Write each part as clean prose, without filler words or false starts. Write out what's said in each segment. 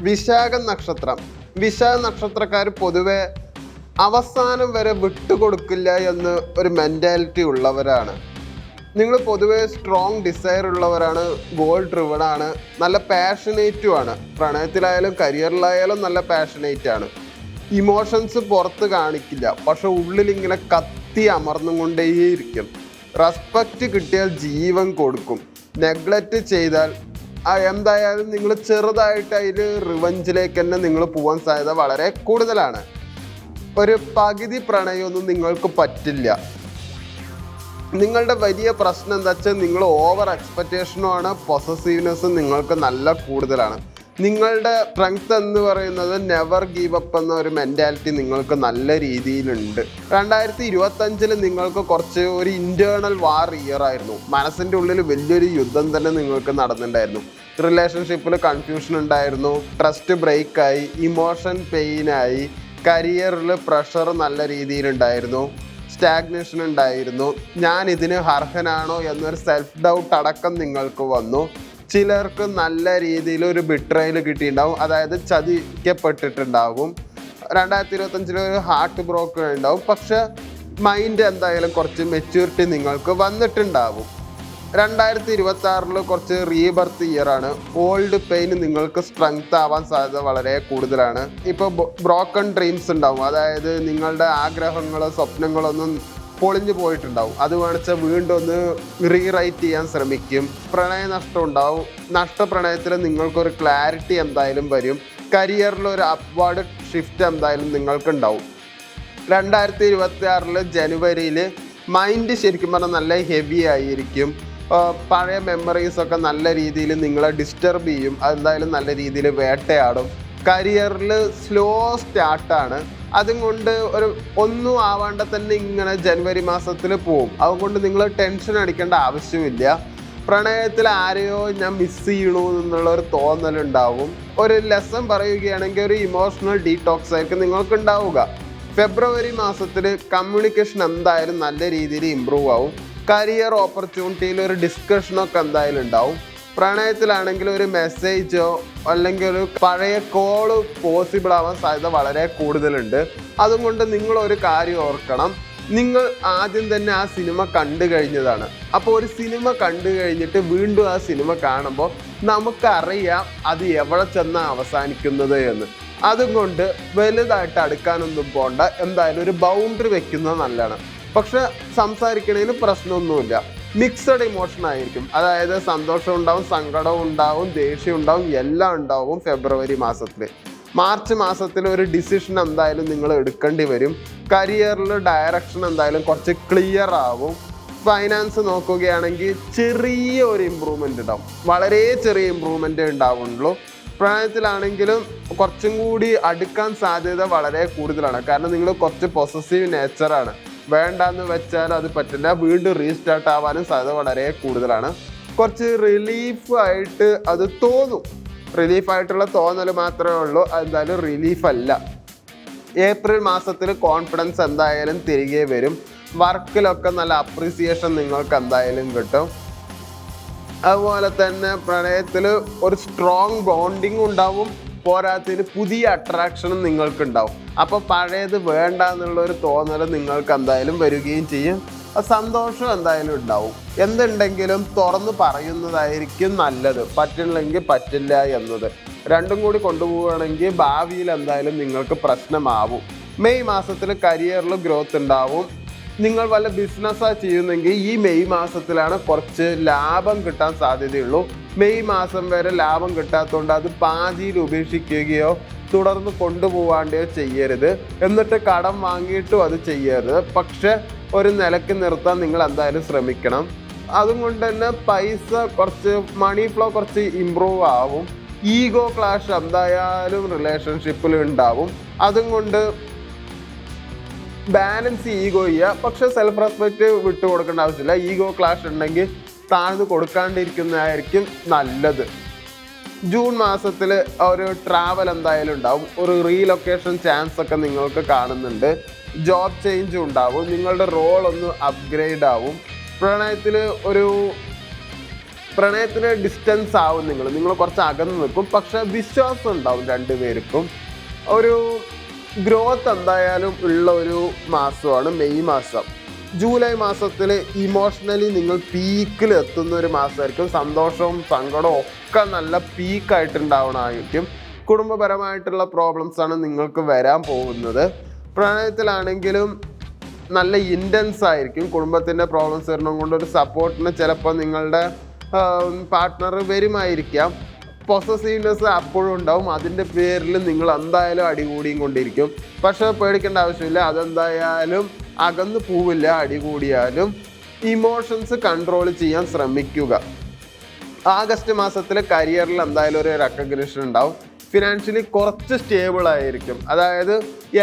വിശാഖം നക്ഷത്രം. വിശാഖ നക്ഷത്രക്കാർ പൊതുവെ അവസാനം വരെ വിട്ടുകൊടുക്കില്ല എന്ന് ഒരു മെൻറ്റാലിറ്റി ഉള്ളവരാണ്. നിങ്ങൾ പൊതുവെ സ്ട്രോങ് ഡിസയർ ഉള്ളവരാണ്, ഗോൾ ഡ്രിവൺ ആണ്, നല്ല പാഷനേറ്റും ആണ്. പ്രണയത്തിലായാലും കരിയറിലായാലും നല്ല പാഷനേറ്റ് ആണ്. ഇമോഷൻസ് പുറത്ത് കാണിക്കില്ല, പക്ഷെ ഉള്ളിലിങ്ങനെ കത്തി അമർന്നും കൊണ്ടേയിരിക്കും. റെസ്പെക്റ്റ് കിട്ടിയാൽ ജീവൻ കൊടുക്കും. നെഗ്ലക്റ്റ് ചെയ്താൽ എന്തായാലും നിങ്ങൾ ചെറുതായിട്ട് അതിൽ റിവഞ്ചിലേക്ക് തന്നെ നിങ്ങൾ പോകാൻ സാധ്യത വളരെ കൂടുതലാണ്. ഒരു പകുതി പ്രണയമൊന്നും നിങ്ങൾക്ക് പറ്റില്ല. നിങ്ങളുടെ വലിയ പ്രശ്നം എന്താ വെച്ചാൽ നിങ്ങൾ ഓവർ എക്സ്പെക്റ്റേഷനുമാണ്, പൊസസീവ്നെസ്സും നിങ്ങൾക്ക് നല്ല കൂടുതലാണ്. നിങ്ങളുടെ സ്ട്രെങ്ത് എന്ന് പറയുന്നത് നെവർ ഗീവ് അപ്പ് എന്ന ഒരു മെൻറ്റാലിറ്റി നിങ്ങൾക്ക് നല്ല രീതിയിലുണ്ട്. 2025 നിങ്ങൾക്ക് കുറച്ച് ഒരു ഇൻറ്റേർണൽ വാർ ഇയർ ആയിരുന്നു. മനസ്സിൻ്റെ ഉള്ളിൽ വലിയൊരു യുദ്ധം തന്നെ നിങ്ങൾക്ക് നടന്നിട്ടുണ്ടായിരുന്നു. റിലേഷൻഷിപ്പിൽ കൺഫ്യൂഷൻ ഉണ്ടായിരുന്നു, ട്രസ്റ്റ് ബ്രേക്കായി, ഇമോഷൻ പെയിനായി, കരിയറിൽ പ്രഷർ നല്ല രീതിയിലുണ്ടായിരുന്നു, സ്റ്റാഗ്നേഷൻ ഉണ്ടായിരുന്നു. ഞാൻ ഇതിന് അർഹനാണോ എന്നൊരു സെൽഫ് ഡൗട്ട് അടക്കം നിങ്ങൾക്ക് വന്നു. ചിലർക്ക് നല്ല രീതിയിൽ ഒരു ബിട്രയൽ കിട്ടിയിട്ടുണ്ടാവും, അതായത് ചതിക്കപ്പെട്ടിട്ടുണ്ടാവും. 2025 ഒരു ഹാർട്ട് ബ്രോക്കൺ ഉണ്ടാവും. പക്ഷെ മൈൻഡ് എന്തായാലും കുറച്ച് മെച്യൂരിറ്റി നിങ്ങൾക്ക് വന്നിട്ടുണ്ടാവും. 2026 കുറച്ച് റീബർത്ത് ഇയർ ആണ്. ഓൾഡ് പെയിൻ നിങ്ങൾക്ക് സ്ട്രെങ്ത് ആവാൻ സാധ്യത വളരെ കൂടുതലാണ്. ഇപ്പോൾ ബ്രോക്കൺ ഡ്രീംസ് ഉണ്ടാവും, അതായത് നിങ്ങളുടെ ആഗ്രഹങ്ങളോ സ്വപ്നങ്ങളൊന്നും പൊളിഞ്ഞു പോയിട്ടുണ്ടാവും. അത് വേണിച്ചാൽ വീണ്ടും ഒന്ന് റീറൈറ്റ് ചെയ്യാൻ ശ്രമിക്കും. പ്രണയനഷ്ടം ഉണ്ടാവും. നഷ്ടപ്രണയത്തിൽ നിങ്ങൾക്കൊരു ക്ലാരിറ്റി എന്തായാലും വരും. കരിയറിൽ ഒരു അപ്വാർഡ് ഷിഫ്റ്റ് എന്തായാലും നിങ്ങൾക്കുണ്ടാവും. 2026 ജനുവരിയിൽ മൈൻഡ് ശരിക്കും പറഞ്ഞാൽ നല്ല ഹെവി ആയിരിക്കും. പഴയ മെമ്മറീസൊക്കെ നല്ല രീതിയിൽ നിങ്ങളെ ഡിസ്റ്റർബ് ചെയ്യും. അതെന്തായാലും നല്ല രീതിയിൽ വേട്ടയാടും. കരിയറിൽ സ്ലോ സ്റ്റാർട്ടാണ്. അതുകൊണ്ട് ഒന്നും ആവാണ്ട് തന്നെ ഇങ്ങനെ ജനുവരി മാസത്തിൽ പോവും. അതുകൊണ്ട് നിങ്ങൾ ടെൻഷൻ അടിക്കേണ്ട ആവശ്യമില്ല. പ്രണയത്തിൽ ആരെയോ ഞാൻ മിസ് ചെയ്യണു എന്നുള്ളൊരു തോന്നലുണ്ടാവും. ഒരു ലെസൺ പറയുകയാണെങ്കിൽ ഒരു ഇമോഷണൽ ഡീടോക്സ് ആയിരിക്കും നിങ്ങൾക്ക് ഉണ്ടാവുക. ഫെബ്രുവരി മാസത്തിൽ കമ്മ്യൂണിക്കേഷൻ എന്തായാലും നല്ല രീതിയിൽ ഇമ്പ്രൂവ് ആവും. കരിയർ ഓപ്പർച്യൂണിറ്റിയിൽ ഒരു ഡിസ്കഷനൊക്കെ എന്തായാലും ഉണ്ടാവും. പ്രണയത്തിലാണെങ്കിൽ ഒരു മെസ്സേജോ അല്ലെങ്കിൽ ഒരു പഴയ കോള് പോസിബിൾ ആവാൻ സാധ്യത വളരെ കൂടുതലുണ്ട്. അതുകൊണ്ട് നിങ്ങളൊരു കാര്യം ഓർക്കണം, നിങ്ങൾ ആദ്യം തന്നെ ആ സിനിമ കണ്ടു കഴിഞ്ഞതാണ്. അപ്പോൾ ഒരു സിനിമ കണ്ടു കഴിഞ്ഞിട്ട് വീണ്ടും ആ സിനിമ കാണുമ്പോൾ നമുക്കറിയാം അത് എവിടെ ചെന്നാണ് അവസാനിക്കുന്നത് എന്ന്. അതുകൊണ്ട് വലുതായിട്ട് അടുക്കാനൊന്നും പോകണ്ട. എന്തായാലും ഒരു ബൗണ്ടറി വെക്കുന്നത് നല്ലതാണ്. പക്ഷെ സംസാരിക്കണതിന് പ്രശ്നമൊന്നുമില്ല. മിക്സഡ് ഇമോഷൻ ആയിരിക്കും, അതായത് സന്തോഷം ഉണ്ടാവും, സങ്കടവും ഉണ്ടാവും, ദേഷ്യം ഉണ്ടാവും, എല്ലാം ഉണ്ടാവും ഫെബ്രുവരി മാസത്തിൽ. മാർച്ച് മാസത്തിൽ ഒരു ഡിസിഷൻ എന്തായാലും നിങ്ങൾ എടുക്കേണ്ടി വരും. കരിയറിൽ ഡയറക്ഷൻ എന്തായാലും കുറച്ച് ക്ലിയർ ആവും. ഫൈനാൻസ് നോക്കുകയാണെങ്കിൽ ചെറിയ ഒരു ഇമ്പ്രൂവ്മെൻ്റ് ഉണ്ടാവും, വളരെ ചെറിയ ഇമ്പ്രൂവ്മെൻ്റ് ഉണ്ടാവുള്ളൂ. പ്രണയത്തിലാണെങ്കിലും കുറച്ചും കൂടി അടുക്കാൻ സാധ്യത വളരെ കൂടുതലാണ്. കാരണം നിങ്ങൾ കുറച്ച് പൊസസീവ് നേച്ചറാണ്. വേണ്ടാന്ന് വെച്ചാൽ അത് പറ്റില്ല, വീണ്ടും റീസ്റ്റാർട്ട് ആവാനും സാധ്യത വളരെ കൂടുതലാണ്. കുറച്ച് റിലീഫായിട്ട് അത് തോന്നും. റിലീഫായിട്ടുള്ള തോന്നൽ മാത്രമേ ഉള്ളൂ, എന്തായാലും റിലീഫല്ല. ഏപ്രിൽ മാസത്തിൽ കോൺഫിഡൻസ് എന്തായാലും തിരികെ വരും. വർക്കിലൊക്കെ നല്ല അപ്രീസിയേഷൻ നിങ്ങൾക്ക് എന്തായാലും കിട്ടും. അതുപോലെ തന്നെ പ്രണയത്തിൽ ഒരു സ്ട്രോങ് ബോണ്ടിങ് ഉണ്ടാവും. പോരാത്തതിന് പുതിയ അട്രാക്ഷനും നിങ്ങൾക്കുണ്ടാവും. അപ്പോൾ പഴയത് വേണ്ട എന്നുള്ളൊരു തോന്നൽ നിങ്ങൾക്ക് എന്തായാലും വരികയും ചെയ്യും. സന്തോഷം എന്തായാലും ഉണ്ടാവും. എന്തുണ്ടെങ്കിലും തുറന്ന് പറയുന്നതായിരിക്കും നല്ലത്. പറ്റില്ലെങ്കിൽ പറ്റില്ല എന്നത് രണ്ടും കൂടി കൊണ്ടുപോവുകയാണെങ്കിൽ ഭാവിയിൽ എന്തായാലും നിങ്ങൾക്ക് പ്രശ്നമാവും. മെയ് മാസത്തിൽ കരിയറിൽ ഗ്രോത്ത് ഉണ്ടാവും. നിങ്ങൾ വല്ല ബിസിനസ്സാണ് ചെയ്യുന്നെങ്കിൽ ഈ മെയ് മാസത്തിലാണ് കുറച്ച് ലാഭം കിട്ടാൻ സാധ്യതയുള്ളൂ. മെയ് മാസം വരെ ലാഭം കിട്ടാത്തതുകൊണ്ട് അത് പാതിയിൽ ഉപേക്ഷിക്കുകയോ തുടർന്ന് കൊണ്ടുപോകാണ്ടയോ ചെയ്യരുത്. എന്നിട്ട് കടം വാങ്ങിയിട്ടും അത് ചെയ്യരുത്. പക്ഷെ ഒരു നിലയ്ക്ക് നിർത്താൻ നിങ്ങൾ എന്തായാലും ശ്രമിക്കണം. അതുകൊണ്ട് തന്നെ പൈസ കുറച്ച് മണി ഫ്ലോ കുറച്ച് ഇമ്പ്രൂവ് ആവും. ഈഗോ ക്ലാഷ് എന്തായാലും റിലേഷൻഷിപ്പിൽ ഉണ്ടാവും. അതുകൊണ്ട് ബാലൻസ് ഈഗോ ചെയ്യുക. പക്ഷെ സെൽഫ് റെസ്പെക്റ്റ് വിട്ടു കൊടുക്കേണ്ട ആവശ്യമില്ല. ഈഗോ ക്ലാഷ് ഉണ്ടെങ്കിൽ താഴ്ന്നു കൊടുക്കാണ്ടിരിക്കുന്നതായിരിക്കും നല്ലത്. ജൂൺ മാസത്തിൽ ഒരു ട്രാവൽ എന്തായാലും ഉണ്ടാവും. ഒരു റീലൊക്കേഷൻ ചാൻസ് ഒക്കെ നിങ്ങൾക്ക് കാണുന്നുണ്ട്. ജോബ് ചേഞ്ചും ഉണ്ടാവും. നിങ്ങളുടെ റോൾ ഒന്ന് അപ്ഗ്രേഡ് ആവും. പ്രണയത്തിൽ ഒരു പ്രണയത്തിന് ഡിസ്റ്റൻസ് ആവും, നിങ്ങൾ കുറച്ച് അകന്ന് നിൽക്കും, പക്ഷെ വിശ്വാസം ഉണ്ടാവും രണ്ടുപേർക്കും. ഒരു ഗ്രോത്ത് എന്തായാലും ഉള്ള ഒരു മാസമാണ് മെയ് മാസം. ജൂലൈ മാസത്തിൽ ഇമോഷണലി നിങ്ങൾ പീക്കിൽ എത്തുന്ന ഒരു മാസമായിരിക്കും. സന്തോഷവും സങ്കടവും ഒക്കെ നല്ല പീക്കായിട്ടുണ്ടാവണമായിരിക്കും. കുടുംബപരമായിട്ടുള്ള പ്രോബ്ലംസാണ് നിങ്ങൾക്ക് വരാൻ പോകുന്നത്. പ്രണയത്തിലാണെങ്കിലും നല്ല ഇൻറ്റൻസ് ആയിരിക്കും. കുടുംബത്തിൻ്റെ പ്രോബ്ലംസ് വരണം കൊണ്ട് ഒരു സപ്പോർട്ടിന് ചിലപ്പോൾ നിങ്ങളുടെ പാർട്ട്ണർ വരുമായിരിക്കാം. പൊസസീവ്നെസ് അപ്പോഴും ഉണ്ടാവും. അതിൻ്റെ പേരിൽ നിങ്ങൾ എന്തായാലും അടികൂടിയും കൊണ്ടിരിക്കും. പക്ഷേ പേടിക്കേണ്ട ആവശ്യമില്ല, അതെന്തായാലും അകന്നു പോവില്ല. അടികൂടിയാലും ഇമോഷൻസ് കൺട്രോൾ ചെയ്യാൻ ശ്രമിക്കുക. ആഗസ്റ്റ് മാസത്തിൽ കരിയറിൽ എന്തായാലും ഒരു റെക്കഗ്നിഷൻ ഉണ്ടാവും. ഫിനാൻഷ്യലി കുറച്ച് സ്റ്റേബിൾ ആയിരിക്കും. അതായത്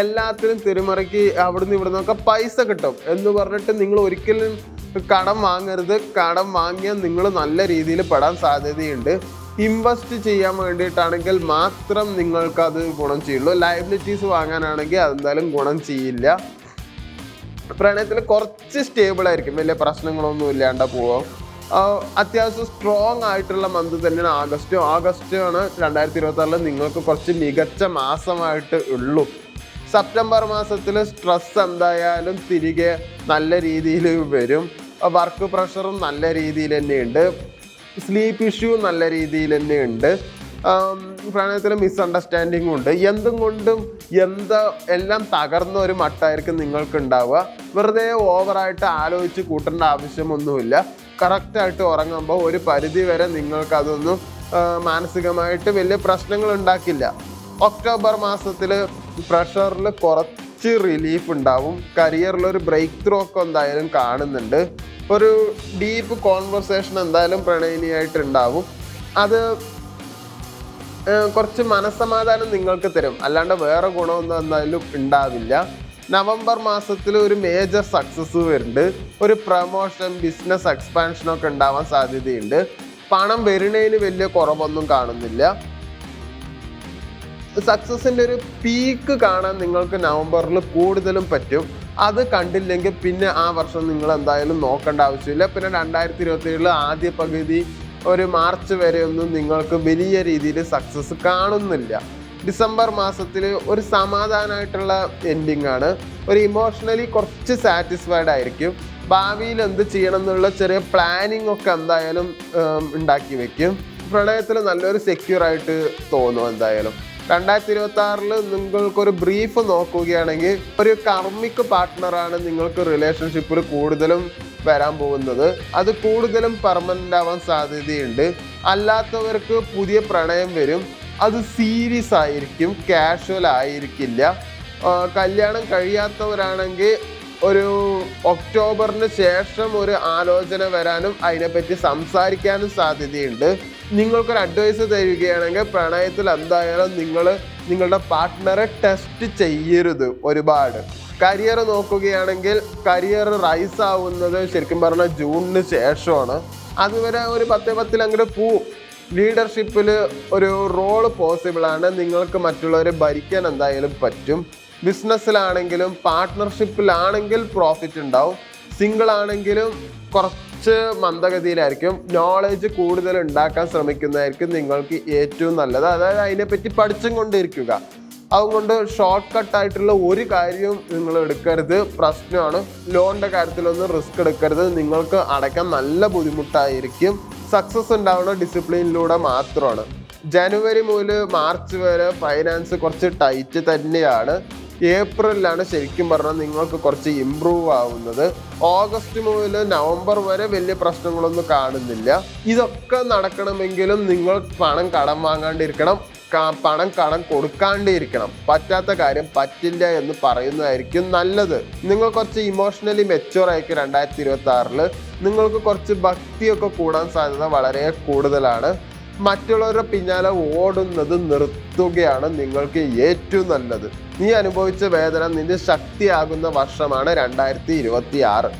എല്ലാത്തിനും തിരുമറിക്ക് അവിടുന്ന് ഇവിടുന്നൊക്കെ പൈസ കിട്ടും എന്ന് പറഞ്ഞിട്ട് നിങ്ങൾ ഒരിക്കലും കടം വാങ്ങരുത്. കടം വാങ്ങിയാൽ നിങ്ങൾ നല്ല രീതിയിൽ പെടാൻ സാധ്യതയുണ്ട്. ഇൻവെസ്റ്റ് ചെയ്യാൻ വേണ്ടിയിട്ടാണെങ്കിൽ മാത്രം നിങ്ങൾക്കത് ഗുണം ചെയ്യുള്ളൂ. ലയബിലിറ്റീസ് വാങ്ങാനാണെങ്കിൽ അതെന്തായാലും ഗുണം ചെയ്യില്ല. പ്രണയത്തിൽ കുറച്ച് സ്റ്റേബിൾ ആയിരിക്കും, വലിയ പ്രശ്നങ്ങളൊന്നും ഇല്ലാണ്ട് പോവാം. അത്യാവശ്യം സ്ട്രോങ് ആയിട്ടുള്ള മന്ത് തന്നെയാണ് ആഗസ്റ്റ് ആണ് 2026 നിങ്ങൾക്ക് കുറച്ച് മികച്ച മാസമായിട്ട് ഉള്ളൂ. സെപ്റ്റംബർ മാസത്തിൽ സ്ട്രെസ് എന്തായാലും തിരികെ നല്ല രീതിയിൽ വരും. വർക്ക് പ്രഷറും നല്ല രീതിയിൽ തന്നെയുണ്ട്. സ്ലീപ്പ് ഇഷ്യൂ നല്ല രീതിയിൽ തന്നെയുണ്ട്. പ്രണയത്തിൽ മിസ്അണ്ടർസ്റ്റാൻഡിങ്ങും ഉണ്ട്. എന്തും കൊണ്ടും എല്ലാം തകർന്ന ഒരു മട്ടായിരിക്കും നിങ്ങൾക്ക് ഉണ്ടാവുക. വെറുതെ ഓവറായിട്ട് ആലോചിച്ച് കൂട്ടേണ്ട ആവശ്യമൊന്നുമില്ല. കറക്റ്റായിട്ട് ഉറങ്ങുമ്പോൾ ഒരു പരിധി വരെ നിങ്ങൾക്കതൊന്നും മാനസികമായിട്ട് വലിയ പ്രശ്നങ്ങൾ ഉണ്ടാക്കില്ല. ഒക്ടോബർ മാസത്തിൽ പ്രഷറിൽ കുറച്ച് റിലീഫ് ഉണ്ടാവും. കരിയറിലൊരു ബ്രേക്ക് ത്രൂ ഒക്കെ എന്തായാലും കാണുന്നുണ്ട്. ഒരു ഡീപ്പ് കോൺവെർസേഷൻ എന്തായാലും പ്രണയിനിയായിട്ട് ഉണ്ടാവും. അത് കുറച്ച് മനസ്സമാധാനം നിങ്ങൾക്ക് തരും, അല്ലാണ്ട് വേറെ ഗുണമൊന്നും എന്തായാലും ഉണ്ടാവില്ല. നവംബർ മാസത്തിൽ ഒരു മേജർ സക്സസ് വരുന്നുണ്ട്. ഒരു പ്രമോഷൻ, ബിസിനസ് എക്സ്പാൻഷനൊക്കെ ഉണ്ടാവാൻ സാധ്യതയുണ്ട്. പണം വരുന്നതിന് വലിയ കുറവൊന്നും കാണുന്നില്ല. സക്സസിൻ്റെ ഒരു പീക്ക് കാണാൻ നിങ്ങൾക്ക് നവംബറിൽ കൂടുതലും പറ്റും. അത് കണ്ടില്ലെങ്കിൽ പിന്നെ ആ വർഷം നിങ്ങൾ എന്തായാലും നോക്കേണ്ട ആവശ്യമില്ല. പിന്നെ 2027 ആദ്യ പകുതി ഒരു മാർച്ച് വരെയൊന്നും നിങ്ങൾക്ക് വലിയ രീതിയിൽ സക്സസ് കാണുന്നില്ല. ഡിസംബർ മാസത്തിൽ ഒരു സമാധാനമായിട്ടുള്ള എൻഡിങ് ആണ്. ഒരു ഇമോഷണലി കുറച്ച് സാറ്റിസ്ഫൈഡ് ആയിരിക്കും. ഭാവിയിൽ എന്ത് ചെയ്യണം എന്നുള്ള ചെറിയ പ്ലാനിങ് ഒക്കെ എന്തായാലും ഉണ്ടാക്കി വെക്കും. പ്രണയത്തിൽ നല്ലൊരു സെക്യൂർ ആയിട്ട് തോന്നും. എന്തായാലും 2026 നിങ്ങൾക്കൊരു ബ്രീഫ് നോക്കുകയാണെങ്കിൽ ഒരു കർമ്മിക് പാർട്ട്ണറാണ് നിങ്ങൾക്ക് റിലേഷൻഷിപ്പിൽ കൂടുതലും വരാൻ പോകുന്നത്. അത് കൂടുതലും പെർമനൻ്റ് ആവാൻ സാധ്യതയുണ്ട്. അല്ലാത്തവർക്ക് പുതിയ പ്രണയം വരും. അത് സീരിയസ് ആയിരിക്കും, കാഷ്വൽ ആയിരിക്കില്ല. കല്യാണം കഴിയാത്തവരാണെങ്കിൽ ഒരു ഒക്ടോബറിന് ശേഷം ഒരു ആലോചന വരാനും അതിനെപ്പറ്റി സംസാരിക്കാനും സാധ്യതയുണ്ട്. നിങ്ങൾക്കൊരു അഡ്വൈസ് തരികയാണെങ്കിൽ പ്രണയത്തിൽ എന്തായാലും നിങ്ങളുടെ പാർട്ട്ണറെ ടെസ്റ്റ് ചെയ്യരുത് ഒരുപാട്. കരിയർ നോക്കുകയാണെങ്കിൽ കരിയർ റൈസ് ആവുന്നത് ശരിക്കും പറഞ്ഞാൽ ജൂണിന് ശേഷമാണ്. അതുവരെ ഒരു 10 അങ്ങോട്ട് പോവും. ലീഡർഷിപ്പിൽ ഒരു റോള് പോസിബിളാണ്. നിങ്ങൾക്ക് മറ്റുള്ളവരെ ഭരിക്കാൻ എന്തായാലും പറ്റും. ബിസിനസ്സിലാണെങ്കിലും പാർട്ട്ണർഷിപ്പിലാണെങ്കിൽ പ്രോഫിറ്റ് ഉണ്ടാവും. സിംഗിൾ ആണെങ്കിലും കുറച്ച് മന്ദഗതിയിലായിരിക്കും. നോളേജ് കൂടുതൽ ഉണ്ടാക്കാൻ ശ്രമിക്കുന്നതായിരിക്കും നിങ്ങൾക്ക് ഏറ്റവും നല്ലത്. അതായത് അതിനെപ്പറ്റി പഠിച്ചും കൊണ്ടിരിക്കുക. അതുകൊണ്ട് ഷോർട്ട് കട്ടായിട്ടുള്ള ഒരു കാര്യവും നിങ്ങൾ എടുക്കരുത്, പ്രശ്നമാണ്. ലോണിൻ്റെ കാര്യത്തിലൊന്നും റിസ്ക് എടുക്കരുത്. നിങ്ങൾക്ക് അടയ്ക്കാൻ നല്ല ബുദ്ധിമുട്ടായിരിക്കും. സക്സസ് ഉണ്ടാവുന്ന ഡിസിപ്ലിനിലൂടെ മാത്രമാണ്. ജനുവരി മുതൽ മാർച്ച് വരെ ഫൈനാൻസ് കുറച്ച് ടൈറ്റ് തന്നെയാണ്. ഏപ്രിലാണ് ശരിക്കും പറഞ്ഞാൽ നിങ്ങൾക്ക് കുറച്ച് ഇമ്പ്രൂവ് ആവുന്നത്. ഓഗസ്റ്റ് മുതൽ നവംബർ വരെ വലിയ പ്രശ്നങ്ങളൊന്നും കാണുന്നില്ല. ഇതൊക്കെ നടക്കണമെങ്കിലും നിങ്ങൾ പണം കടം വാങ്ങാണ്ടിരിക്കണം, പണം കടം കൊടുക്കാണ്ടിരിക്കണം. പറ്റാത്ത കാര്യം പറ്റില്ല എന്ന് പറയുന്നതായിരിക്കും നല്ലത്. നിങ്ങൾ കുറച്ച് ഇമോഷണലി മെച്യൂർ ആയിരിക്കും 2026. നിങ്ങൾക്ക് കുറച്ച് ഭക്തിയൊക്കെ കൂടാൻ സാധ്യത വളരെ കൂടുതലാണ്. മറ്റുള്ളവരുടെ പിന്നാലെ ഓടുന്നത് നിർത്തുകയാണ് നിങ്ങൾക്ക് ഏറ്റവും നല്ലത്. നീ അനുഭവിച്ച വേദന നിന്റെ ശക്തിയാകുന്ന വർഷമാണ് 2026.